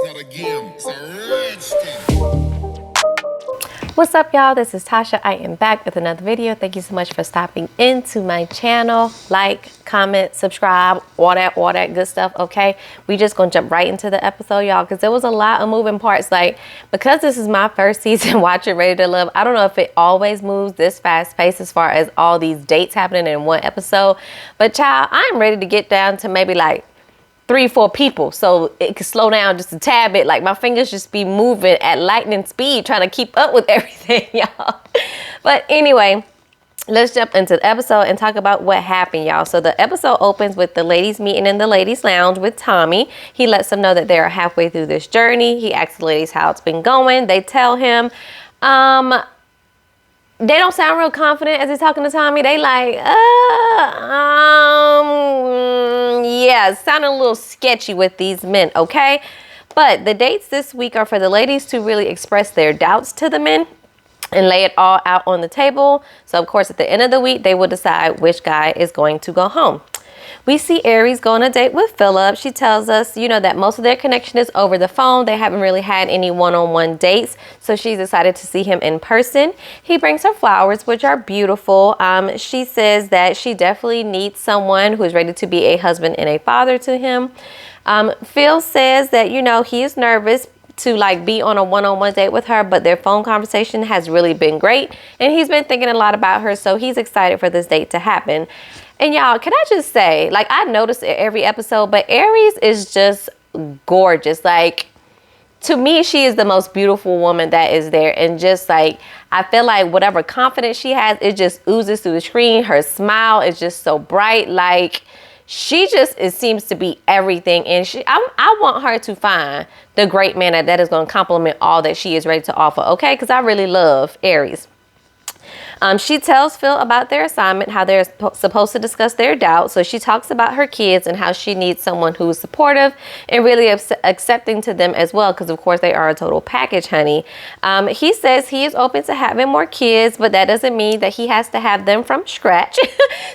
not a game, it's a rich thing. What's up, y'all? This is Tasha. I am back with another video. Thank you so much for stopping into my channel. Like, comment, subscribe, all that good stuff, okay? We just gonna jump right into the episode, y'all, because there was a lot of moving parts. Like, because this is my first season watching Ready to Love, I don't know if it always moves this fast paced as far as all these dates happening in one episode. But child, I'm ready to get down to maybe like 3-4 people, so it could slow down just a tad bit. Like, my fingers just be moving at lightning speed trying to keep up with everything, y'all. But anyway, let's jump into the episode and talk about what happened, y'all. So the episode opens with the ladies meeting in the ladies lounge with Tommy. He lets them know that they are halfway through this journey. He asks the ladies how it's been going. They tell him they don't sound real confident as he's talking to Tommy. They like, yeah, it's sounding a little sketchy with these men, okay? But the dates this week are for the ladies to really express their doubts to the men and lay it all out on the table. So, of course, at the end of the week, they will decide which guy is going to go home. We see Aries go on a date with Philip. She tells us, you know, that most of their connection is over the phone. They haven't really had any one-on-one dates, so she's excited to see him in person. He brings her flowers, which are beautiful. She says that she definitely needs someone who is ready to be a husband and a father to him. Phil says that, you know, he is nervous to like be on a one-on-one date with her, but their phone conversation has really been great, and he's been thinking a lot about her, so he's excited for this date to happen. And y'all, can I just say, like, I notice it every episode, but Aries is just gorgeous. Like, to me, she is the most beautiful woman that is there. And just like, I feel like whatever confidence she has, it just oozes through the screen. Her smile is just so bright. Like, she just, it seems to be everything. And I want her to find the great man that is going to complement all that she is ready to offer. Okay. Because I really love Aries. She tells Phil about their assignment, how they're supposed to discuss their doubts. So she talks about her kids and how she needs someone who is supportive and really accepting to them as well, because of course they are a total package, honey. He says he is open to having more kids, but that doesn't mean that he has to have them from scratch.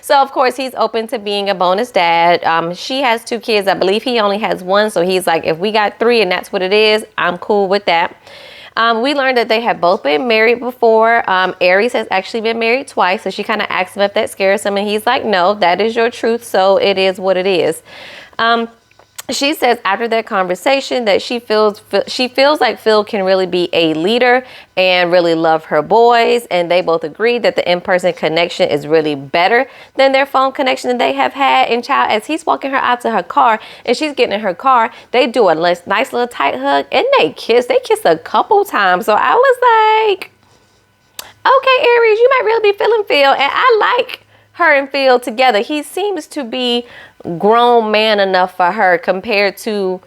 So of course he's open to being a bonus dad. She has 2 kids. I believe he only has 1. So he's like, if we got 3 and that's what it is, I'm cool with that. We learned that they have both been married before. Aries has actually been married twice. So she kind of asks him if that scares him. And he's like, no, that is your truth. So it is what it is. She says after that conversation that she feels like Phil can really be a leader and really love her boys. And they both agree that the in-person connection is really better than their phone connection that they have had. And child, as he's walking her out to her car and she's getting in her car, they do a nice little tight hug and they kiss. They kiss a couple times. So I was like, okay, Aries, you might really be feeling Phil. And I like her and Phil together. He seems to be grown man enough for her compared to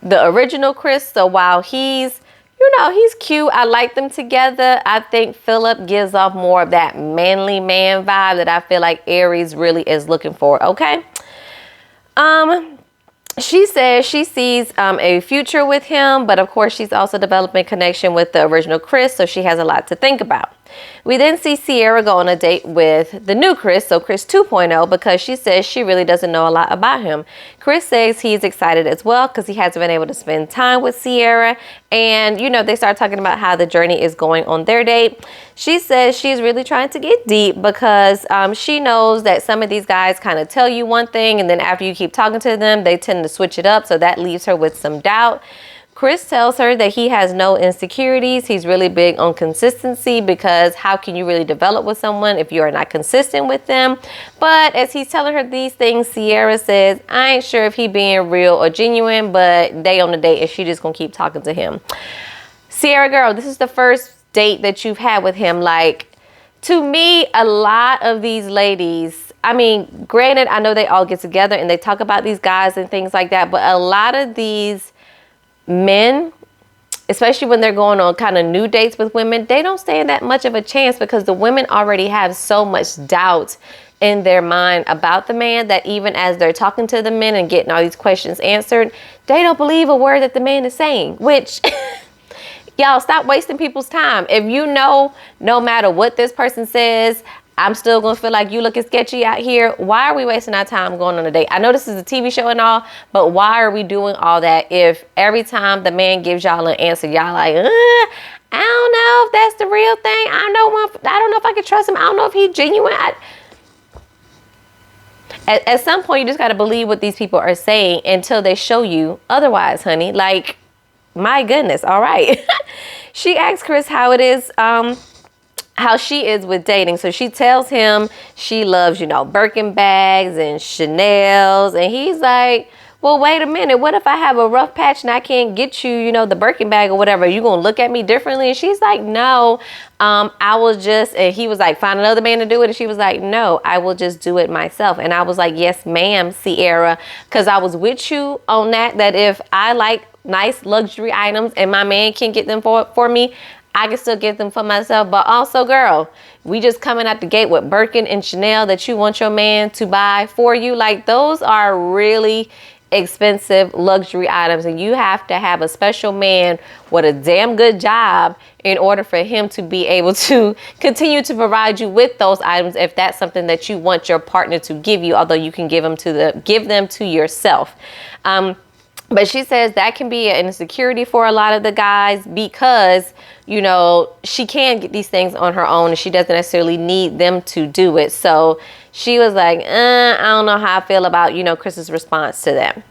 the original Chris. So while he's, you know, he's cute, I like them together, I think Philip gives off more of that manly man vibe that I feel like Aries really is looking for. Okay. She says she sees a future with him, but of course she's also developing connection with the original Chris, so she has a lot to think about. We then see Sierra go on a date with the new Chris, so Chris 2.0, because she says she really doesn't know a lot about him. Chris says he's excited as well because he hasn't been able to spend time with Sierra. And, you know, they start talking about how the journey is going on their date. She says she's really trying to get deep because she knows that some of these guys kind of tell you one thing, and then after you keep talking to them, they tend to switch it up. So that leaves her with some doubt. Chris tells her that he has no insecurities. He's really big on consistency because how can you really develop with someone if you are not consistent with them? But as he's telling her these things, Sierra says, I ain't sure if he being real or genuine, but they on the date and she just gonna keep talking to him. Sierra girl, this is the first date that you've had with him. Like, to me, a lot of these ladies, I mean, granted, I know they all get together and they talk about these guys and things like that, but a lot of these men, especially when they're going on kind of new dates with women, they don't stand that much of a chance because the women already have so much doubt in their mind about the man that even as they're talking to the men and getting all these questions answered, they don't believe a word that the man is saying, which y'all stop wasting people's time. If you know, no matter what this person says, I'm still gonna feel like you looking sketchy out here. Why are we wasting our time going on a date? I know this is a TV show and all, but why are we doing all that if every time the man gives y'all an answer, y'all like, I don't know if that's the real thing. I don't know if I can trust him. I don't know if he's genuine. At some point, you just got to believe what these people are saying until they show you otherwise, honey. Like, my goodness. All right. She asks Chris how it is, how she is with dating. So she tells him she loves, Birkin bags and Chanel's. And he's like, well, wait a minute. What if I have a rough patch and I can't get you, the Birkin bag or whatever? Are you going to look at me differently? And she's like, no, I will just, and he was like, find another man to do it. And she was like, no, I will just do it myself. And I was like, yes, ma'am, Sierra. Because I was with you on that if I like nice luxury items and my man can get them for me, I can still get them for myself. But also, girl, we just coming out the gate with Birkin and Chanel that you want your man to buy for you. Like, those are really expensive luxury items, and you have to have a special man with a damn good job in order for him to be able to continue to provide you with those items if that's something that you want your partner to give you, although you can give them to yourself. But she says that can be an insecurity for a lot of the guys because, she can get these things on her own and she doesn't necessarily need them to do it. So she was like, I don't know how I feel about, Chris's response to that.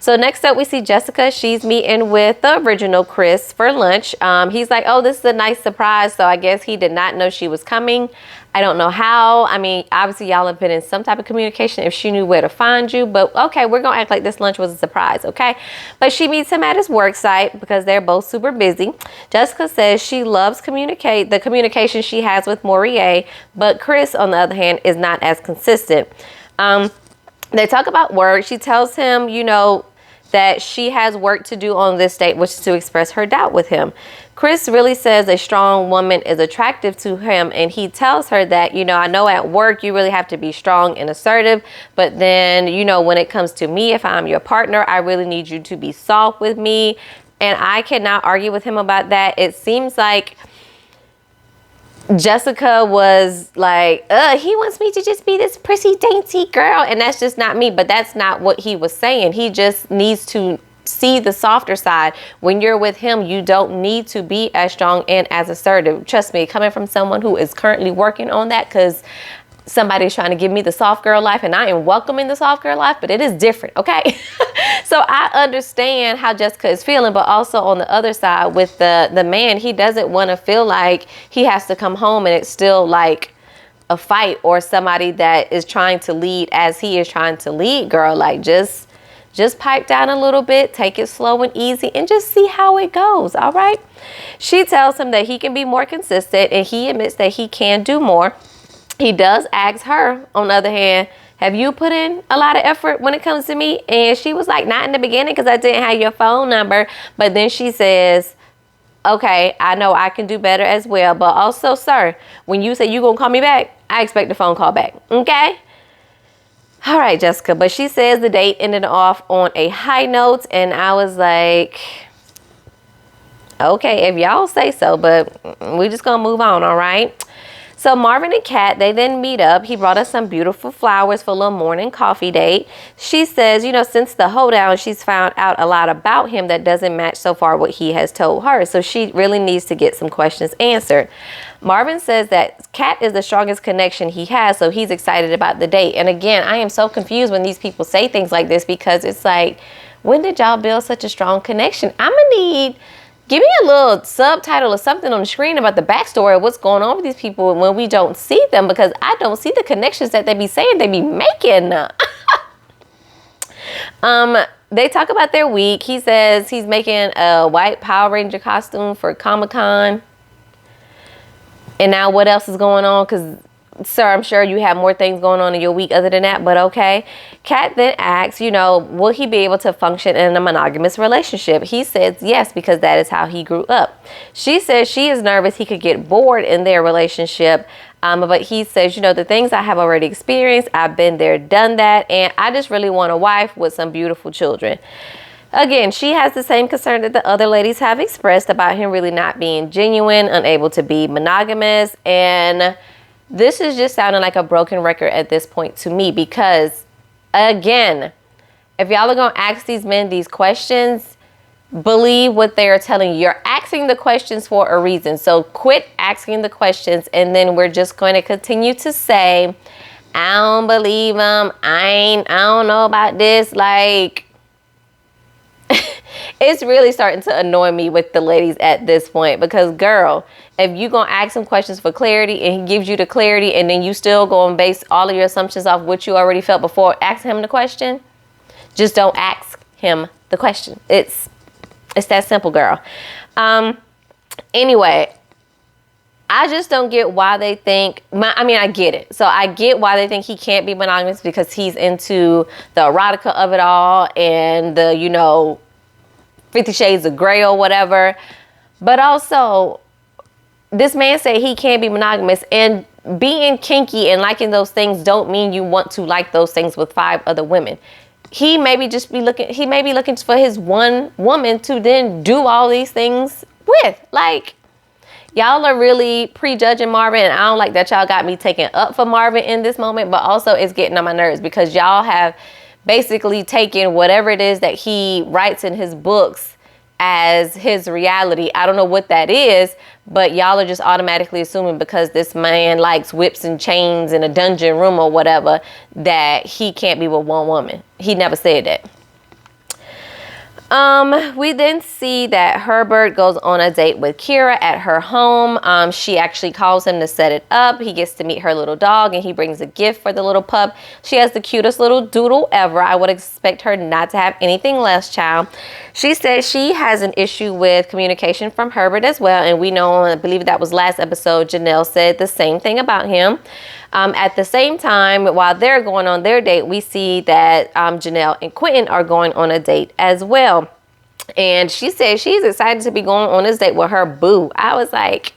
So next up, we see Jessica. She's meeting with the original Chris for lunch. He's like, oh, this is a nice surprise. So I guess he did not know she was coming. I don't know how. I mean, obviously, y'all have been in some type of communication if she knew where to find you. But okay, we're going to act like this lunch was a surprise, okay? But she meets him at his work site because they're both super busy. Jessica says she loves the communication she has with Morier. But Chris, on the other hand, is not as consistent. They talk about work. She tells him, that she has work to do on this date, which is to express her doubt with him. Chris really says a strong woman is attractive to him, and he tells her that, I know at work you really have to be strong and assertive, but then, when it comes to me, if I'm your partner, I really need you to be soft with me. And I cannot argue with him about that. It seems like Jessica was like, he wants me to just be this prissy, dainty girl. And that's just not me. But that's not what he was saying. He just needs to see the softer side. When you're with him, you don't need to be as strong and as assertive. Trust me, coming from someone who is currently working on that, because somebody's trying to give me the soft girl life and I am welcoming the soft girl life, but it is different, okay? So I understand how Jessica is feeling, but also on the other side with the man, he doesn't want to feel like he has to come home and it's still like a fight or somebody that is trying to lead as he is trying to lead, girl. Like, just pipe down a little bit, take it slow and easy, and just see how it goes, all right? She tells him that he can be more consistent, and he admits that he can do more. He does ask her, on the other hand, have you put in a lot of effort when it comes to me? And she was like, not in the beginning because I didn't have your phone number. But then she says, okay, I know I can do better as well. But also, sir, when you say you're going to call me back, I expect a phone call back. Okay? All right, Jessica. But she says the date ended off on a high note. And I was like, okay, if y'all say so. But we're just going to move on, all right? So Marvin and Kat, they then meet up. He brought us some beautiful flowers for a little morning coffee date. She says, since the hoedown, she's found out a lot about him that doesn't match so far what he has told her. So she really needs to get some questions answered. Marvin says that Kat is the strongest connection he has, so he's excited about the date. And again, I am so confused when these people say things like this because it's like, when did y'all build such a strong connection? Give me a little subtitle or something on the screen about the backstory of what's going on with these people when we don't see them, because I don't see the connections that they be saying they be making. They talk about their week. He says he's making a white Power Ranger costume for Comic-Con. And now what else is going on? Because, sir, I'm sure you have more things going on in your week other than that, but okay. Kat then asks, will he be able to function in a monogamous relationship? He says yes, because that is how he grew up. She says she is nervous he could get bored in their relationship. But he says, the things I have already experienced, I've been there, done that, and I just really want a wife with some beautiful children. Again, she has the same concern that the other ladies have expressed about him really not being genuine, unable to be monogamous, and This is just sounding like a broken record at this point to me because, again, if y'all are going to ask these men these questions, believe what they are telling you. You're asking the questions for a reason. So quit asking the questions, and then we're just going to continue to say, I don't believe him. I don't know about this. Like, it's really starting to annoy me with the ladies at this point because, girl, if you going to ask him questions for clarity and he gives you the clarity and then you still go and base all of your assumptions off what you already felt before asking him the question, just don't ask him the question. It's that simple, girl. Anyway, I just don't get why they think, I get it. So I get why they think he can't be monogamous because he's into the erotica of it all and the, 50 Shades of Grey or whatever. But also, this man said he can't be monogamous, and being kinky and liking those things don't mean you want to like those things with 5 other women. He may be looking for his one woman to then do all these things with. Like, y'all are really prejudging Marvin, and I don't like that y'all got me taken up for Marvin in this moment, but also it's getting on my nerves because y'all have basically taken whatever it is that he writes in his books as his reality. I don't know what that is, but y'all are just automatically assuming because this man likes whips and chains in a dungeon room or whatever that he can't be with one woman. He never said that. We then see that Herbert goes on a date with Kira at her home. She actually calls him to set it up. He gets to meet her little dog and he brings a gift for the little pup. She has the cutest little doodle ever. I would expect her not to have anything less, child. She says she has an issue with communication from Herbert as well. And we know, I believe that was last episode, Janelle said the same thing about him. At the same time, while they're going on their date, we see that Janelle and Quentin are going on a date as well. And she said she's excited to be going on this date with her boo. I was like,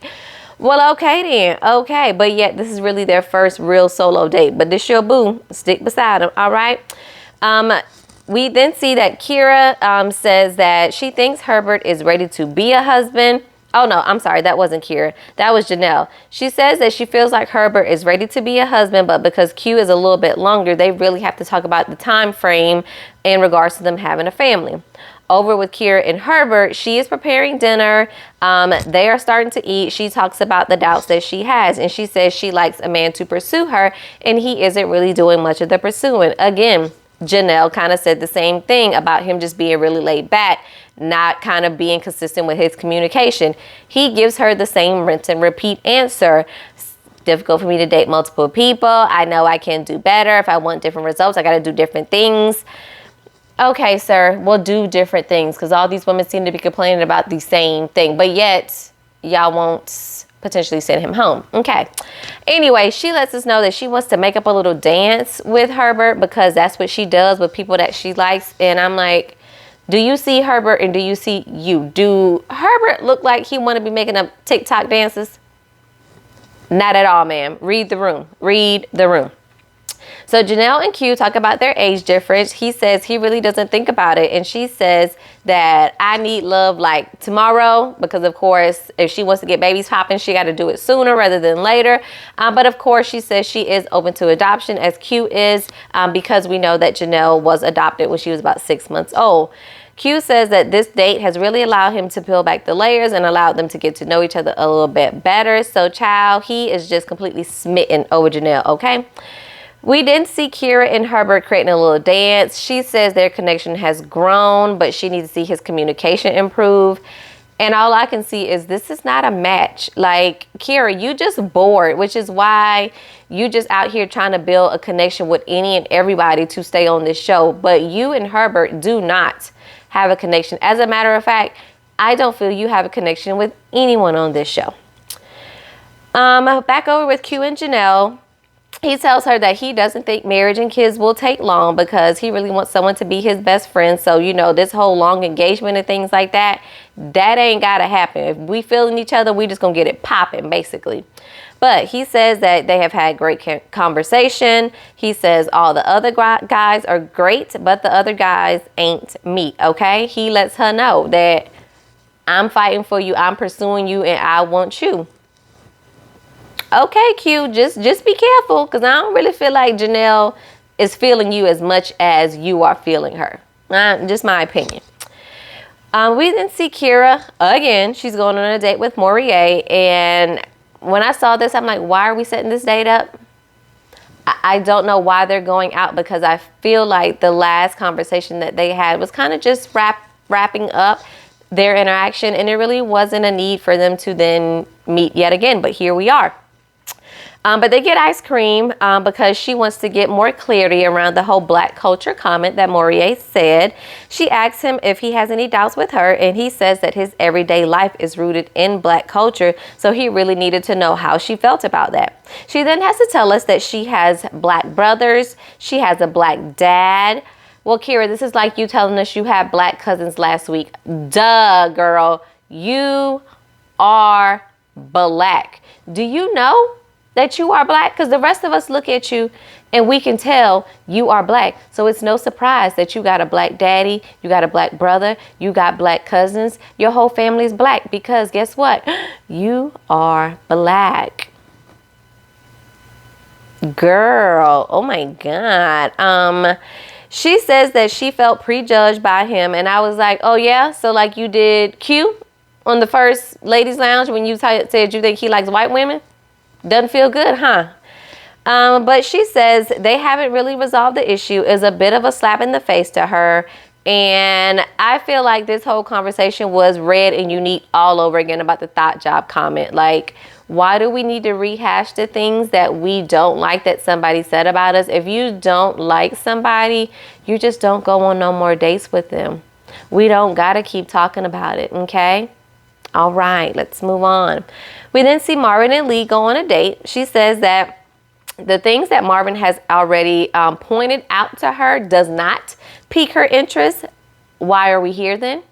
well, okay then. Okay. But yet this is really their first real solo date. But this your boo. Stick beside him. All right. We then see that Kira says that she thinks Herbert is ready to be a husband. Oh, no, I'm sorry. That wasn't Kira. That was Janelle. She says that she feels like Herbert is ready to be a husband, but because Q is a little bit longer, they really have to talk about the time frame in regards to them having a family. Over with Kira and Herbert, she is preparing dinner. They are starting to eat. She talks about the doubts that she has, and she says she likes a man to pursue her, and he isn't really doing much of the pursuing. Again, Janelle kind of said the same thing about him just being really laid back, not kind of being consistent with his communication. He gives her the same rinse and repeat answer. It's difficult for me to date multiple people. I know I can do better. If I want different results, I got to do different things. Okay, sir, we'll do different things because all these women seem to be complaining about the same thing, but yet y'all won't potentially send him home. Okay. Anyway, she lets us know that she wants to make up a little dance with Herbert because that's what she does with people that she likes. And I'm like, do you see Herbert and do you see you? Do Herbert look like he want to be making up TikTok dances? Not at all, ma'am. Read the room. Read the room. So Janelle and Q talk about their age difference. He says he really doesn't think about it. And she says that I need love like tomorrow because, of course, if she wants to get babies popping, she got to do it sooner rather than later. But, of course, she says she is open to adoption as Q is because we know that Janelle was adopted when she was about 6 months old. Q says that this date has really allowed him to peel back the layers and allowed them to get to know each other a little bit better. So, child, he is just completely smitten over Janelle, okay? We didn't see Kira and Herbert creating a little dance. She says their connection has grown, but she needs to see his communication improve. And all I can see is this is not a match. Like, Kira, you just bored, which is why you just out here trying to build a connection with any and everybody to stay on this show. But you and Herbert do not have a connection. As a matter of fact, I don't feel you have a connection with anyone on this show. Back over with Q and Janelle. He tells her that he doesn't think marriage and kids will take long because he really wants someone to be his best friend. So, you know, this whole long engagement and things like that, that ain't got to happen. If we feeling each other, we just going to get it popping, basically. But he says that they have had great conversation. He says all the other guys are great, but the other guys ain't me, okay? He lets her know that I'm fighting for you, I'm pursuing you, and I want you. Okay, Q, just be careful, because I don't really feel like Janelle is feeling you as much as you are feeling her. Just my opinion. We then see Kira again. She's going on a date with Morier, and when I saw this, I'm like, why are we setting this date up? I don't know why they're going out, because I feel like the last conversation that they had was kind of just wrapping up their interaction, and there really wasn't a need for them to then meet yet again. But here we are. But they get ice cream because she wants to get more clarity around the whole black culture comment that Morier said. She asks him if he has any doubts with her, and he says that his everyday life is rooted in black culture, so he really needed to know how she felt about that. She then has to tell us that she has black brothers, she has a black dad. Well, Kira, this is like you telling us you had black cousins last week. Duh, girl. You are black. Do you know that you are black? Because the rest of us look at you and we can tell you are black. So it's no surprise that you got a black daddy, you got a black brother, you got black cousins. Your whole family is black, because guess what? You are black. Girl, oh my God. She says that she felt prejudged by him, and I was like, oh yeah? So like you did Q on the first ladies lounge when you said you think he likes white women? Doesn't feel good, huh? But she says they haven't really resolved the issue. Is a bit of a slap in the face to her. And I feel like this whole conversation was read and unique all over again about the thought job comment. Like, why do we need to rehash the things that we don't like that somebody said about us? If you don't like somebody, you just don't go on no more dates with them. We don't got to keep talking about it, okay? All right, let's move on. We then see Marvin and Lee go on a date. She says that the things that Marvin has already pointed out to her does not pique her interest. Why are we here then?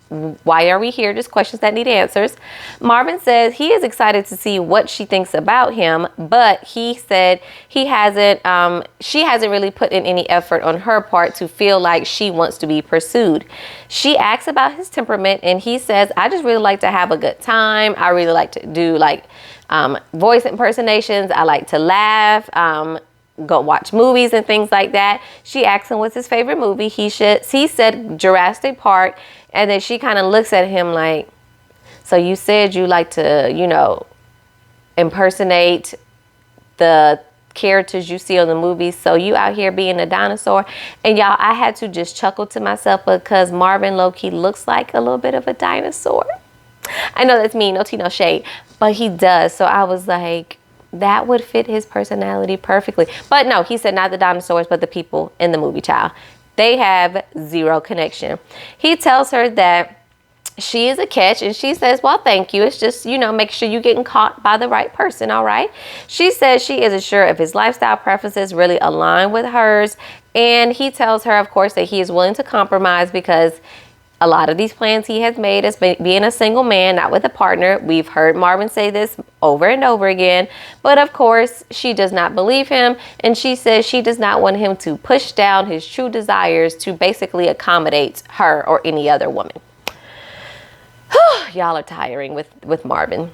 Why are we here? Just questions that need answers. Marvin says he is excited to see what she thinks about him, but he said she hasn't really put in any effort on her part to feel like she wants to be pursued. She asks about his temperament, and he says, I just really like to have a good time. I really like to do voice impersonations. I like to laugh. Go watch movies and things like that. She asked him what's his favorite movie. He said Jurassic Park, and then she kind of looks at him like, so you said you like to, impersonate the characters you see on the movies, so you out here being a dinosaur. And y'all, I had to just chuckle to myself because Marvin low-key looks like a little bit of a dinosaur. I know that's mean, no tea, no shade, but he does. So I was like, that would fit his personality perfectly. But no, he said not the dinosaurs, but the people in the movie, child. They have zero connection. He tells her that she is a catch, and she says, well, thank you. It's just, make sure you're getting caught by the right person, all right? She says she isn't sure if his lifestyle preferences really align with hers. And he tells her, of course, that he is willing to compromise because a lot of these plans he has made as being a single man, not with a partner. We've heard Marvin say this over and over again. But of course, she does not believe him. And she says she does not want him to push down his true desires to basically accommodate her or any other woman. Y'all are tiring with Marvin.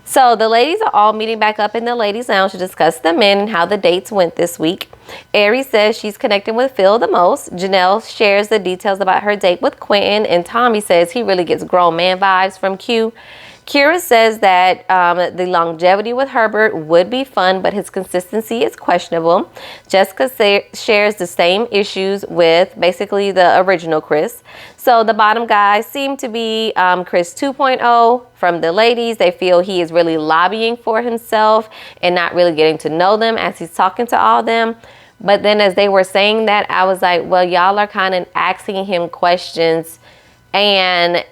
So the ladies are all meeting back up in the ladies' lounge to discuss the men and how the dates went this week. Aries says she's connecting with Phil the most. Janelle shares the details about her date with Quentin, and Tommy says he really gets grown man vibes from Q. Kira says that the longevity with Herbert would be fun, but his consistency is questionable. Jessica shares the same issues with basically the original Chris. So the bottom guys seem to be Chris 2.0 from the ladies. They feel he is really lobbying for himself and not really getting to know them as he's talking to all them. But then as they were saying that, I was like, well, y'all are kind of asking him questions, and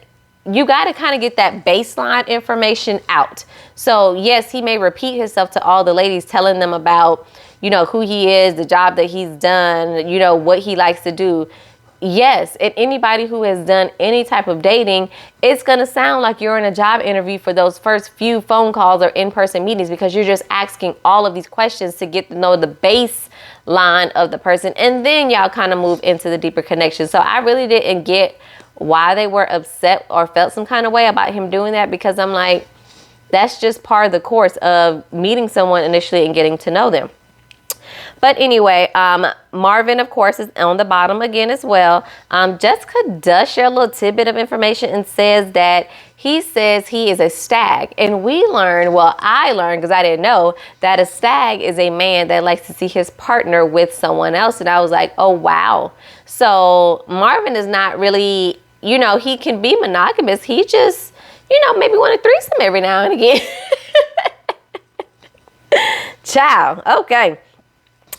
you got to kind of get that baseline information out. So yes, he may repeat himself to all the ladies, telling them about, who he is, the job that he's done, what he likes to do. Yes, and anybody who has done any type of dating, it's going to sound like you're in a job interview for those first few phone calls or in-person meetings, because you're just asking all of these questions to get to know the baseline of the person. And then y'all kind of move into the deeper connection. So I really didn't get why they were upset or felt some kind of way about him doing that, because I'm like, That's just part of the course of meeting someone initially and getting to know them. But anyway, Marvin, of course, is on the bottom again as well. Jessica does share a little tidbit of information and says that he says he is a stag. And we learned, well, I learned because I didn't know, that a stag is a man that likes to see his partner with someone else. And I was like, oh, wow. So Marvin is not really, he can be monogamous. He just, maybe want a threesome every now and again. Ciao. Okay.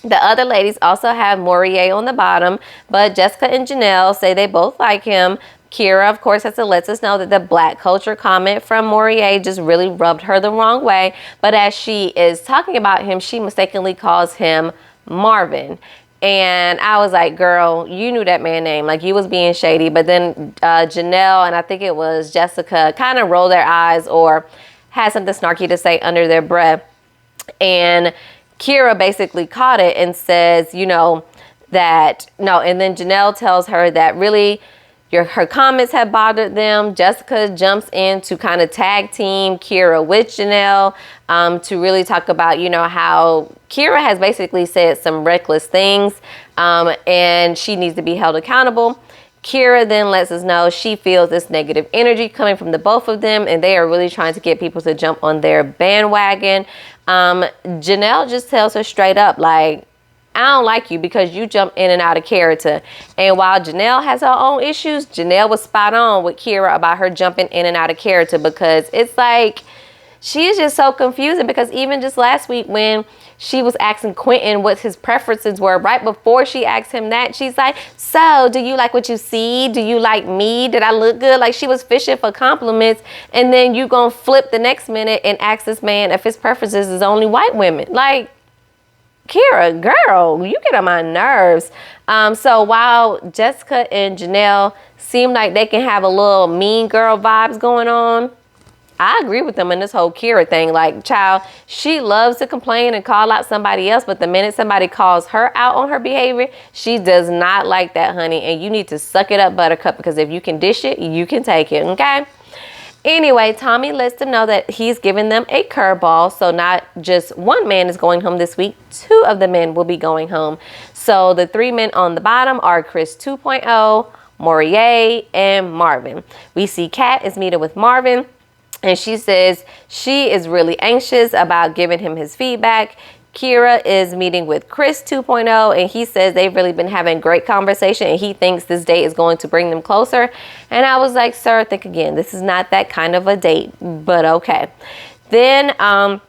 The other ladies also have Morier on the bottom, but Jessica and Janelle say they both like him. Kira, of course, has to let us know that the black culture comment from Morier just really rubbed her the wrong way. But as she is talking about him, she mistakenly calls him Marvin. And I was like, girl, you knew that man's name. Like, you was being shady. But then Janelle and I think it was Jessica kind of rolled their eyes or had something snarky to say under their breath. And Kira basically caught it and says, that no. And then Janelle tells her that really her comments have bothered them. Jessica jumps in to kind of tag team Kira with Janelle to really talk about, how Kira has basically said some reckless things and she needs to be held accountable. Kira then lets us know she feels this negative energy coming from the both of them, and they are really trying to get people to jump on their bandwagon. Janelle just tells her straight up, like, I don't like you because you jump in and out of character. And while Janelle has her own issues, Janelle was spot on with Kira about her jumping in and out of character, because it's like she is just so confusing. Because even just last week when she was asking Quentin what his preferences were, right before she asked him that, she's like, so do you like what you see? Do you like me? Did I look good? Like, she was fishing for compliments. And then you gonna flip the next minute and ask this man if his preferences is only white women. Like, Kira, girl, you get on my nerves. So while Jessica and Janelle seem like they can have a little mean girl vibes going on, I agree with them in this whole Kira thing. Like, child, she loves to complain and call out somebody else, but the minute somebody calls her out on her behavior, she does not like that, honey. And you need to suck it up, Buttercup, because if you can dish it, you can take it, okay? Anyway, Tommy lets them know that he's giving them a curveball. So not just one man is going home this week. 2 of the men will be going home. So the 3 men on the bottom are Chris 2.0, Morier, and Marvin. We see Kat is meeting with Marvin, and she says she is really anxious about giving him his feedback. Kira is meeting with Chris 2.0, and he says they've really been having great conversation, and he thinks this date is going to bring them closer. And I was like, sir, think again. This is not that kind of a date, but okay. Then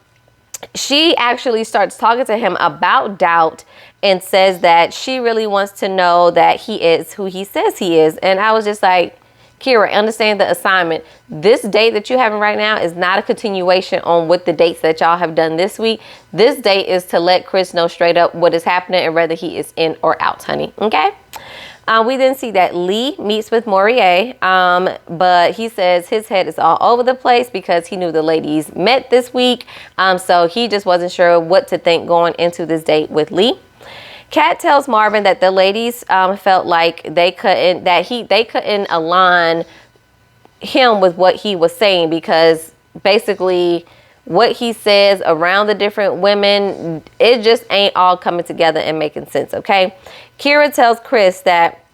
she actually starts talking to him about doubt and says that she really wants to know that he is who he says he is. And I was just like, Kira, understand the assignment. This date that you're having right now is not a continuation on what the dates that y'all have done this week. This date is to let Chris know straight up what is happening and whether he is in or out, honey. Okay? We then see that Lee meets with Morier, but he says his head is all over the place because he knew the ladies met this week. So he just wasn't sure what to think going into this date with Lee. Kat tells Marvin that the ladies felt like they couldn't align him with what he was saying, because basically what he says around the different women, it just ain't all coming together and making sense, okay? Kira tells Chris that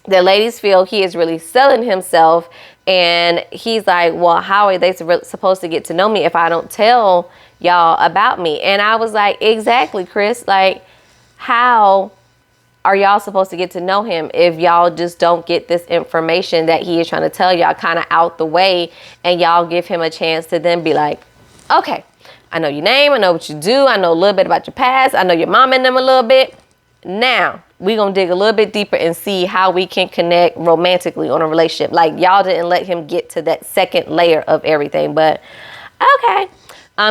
the ladies feel he is really selling himself, and he's like, well, how are they supposed to get to know me if I don't tell y'all about me? And I was like, exactly, Chris, like, how are y'all supposed to get to know him if y'all just don't get this information that he is trying to tell y'all kind of out the way, and y'all give him a chance to then be like, okay, I know your name, I know what you do, I know a little bit about your past, I know your mom and them a little bit. Now we're gonna dig a little bit deeper and see how we can connect romantically on a relationship. Like, y'all didn't let him get to that second layer of everything, but okay.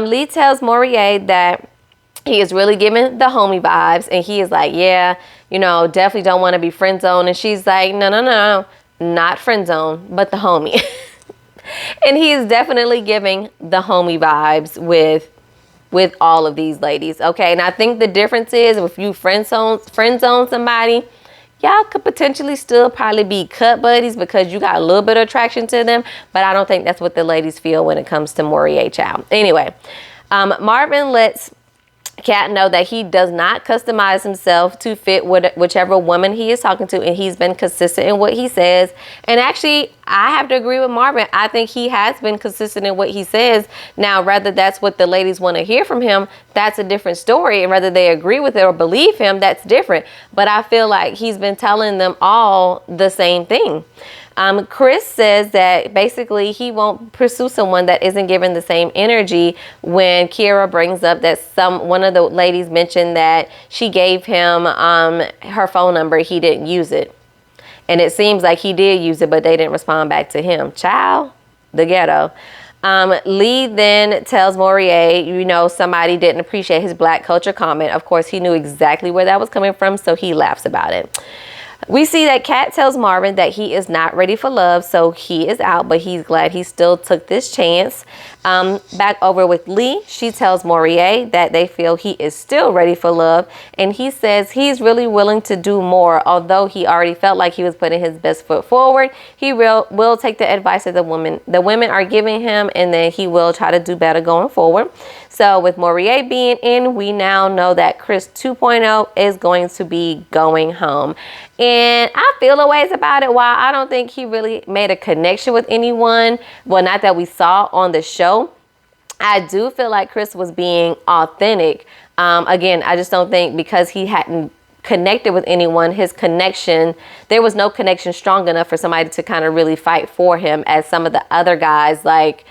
Lee tells Morier that he is really giving the homie vibes, and he is like, yeah, definitely don't want to be friend zone. And she's like, no, not friend zone, but the homie. And he is definitely giving the homie vibes with all of these ladies, okay? And I think the difference is if you friend zone somebody, y'all could potentially still probably be cut buddies because you got a little bit of attraction to them, but I don't think that's what the ladies feel when it comes to Morier, child. Anyway, Marvin lets Kat know that he does not customize himself to fit whichever woman he is talking to, and he's been consistent in what he says. And actually, I have to agree with Marvin. I think he has been consistent in what he says. Now, whether that's what the ladies want to hear from him, that's a different story. And whether they agree with it or believe him, that's different. But I feel like he's been telling them all the same thing. Chris says that basically he won't pursue someone that isn't given the same energy. When Kira brings up that one of the ladies mentioned that she gave him her phone number, he didn't use it. And it seems like he did use it, but they didn't respond back to him. Child, the ghetto. Lee then tells Morier, somebody didn't appreciate his black culture comment. Of course, he knew exactly where that was coming from, so he laughs about it. We see that Kat tells Marvin that he is not ready for love, so he is out, but he's glad he still took this chance. Back over with Lee, she tells Morier that they feel he is still ready for love, and he says he's really willing to do more. Although he already felt like he was putting his best foot forward, he will take the advice that the women are giving him, and then he will try to do better going forward. So with Morier being in, we now know that Chris 2.0 is going to be going home. And I feel a ways about it. While I don't think he really made a connection with anyone, well, not that we saw on the show, I do feel like Chris was being authentic. Again, I just don't think because he hadn't connected with anyone, there was no connection strong enough for somebody to kind of really fight for him as some of the other guys like,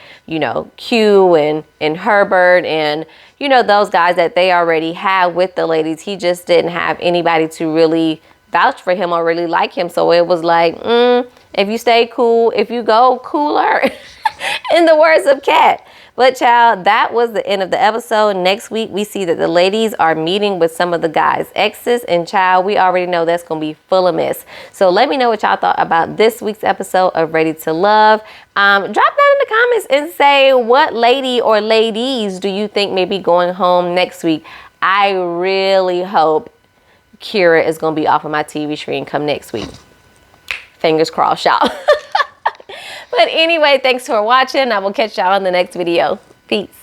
Q and Herbert and, those guys that they already had with the ladies. He just didn't have anybody to really vouch for him or really like him. So it was like, if you stay cool, if you go cooler, in the words of Kat. But child, that was the end of the episode. Next week, we see that the ladies are meeting with some of the guys' exes. And child, we already know that's going to be full of mess. So let me know what y'all thought about this week's episode of Ready to Love. Drop that in the comments and say what lady or ladies do you think may be going home next week. I really hope Kira is going to be off of my TV screen come next week. Fingers crossed, y'all. But anyway, thanks for watching. I will catch y'all in the next video. Peace.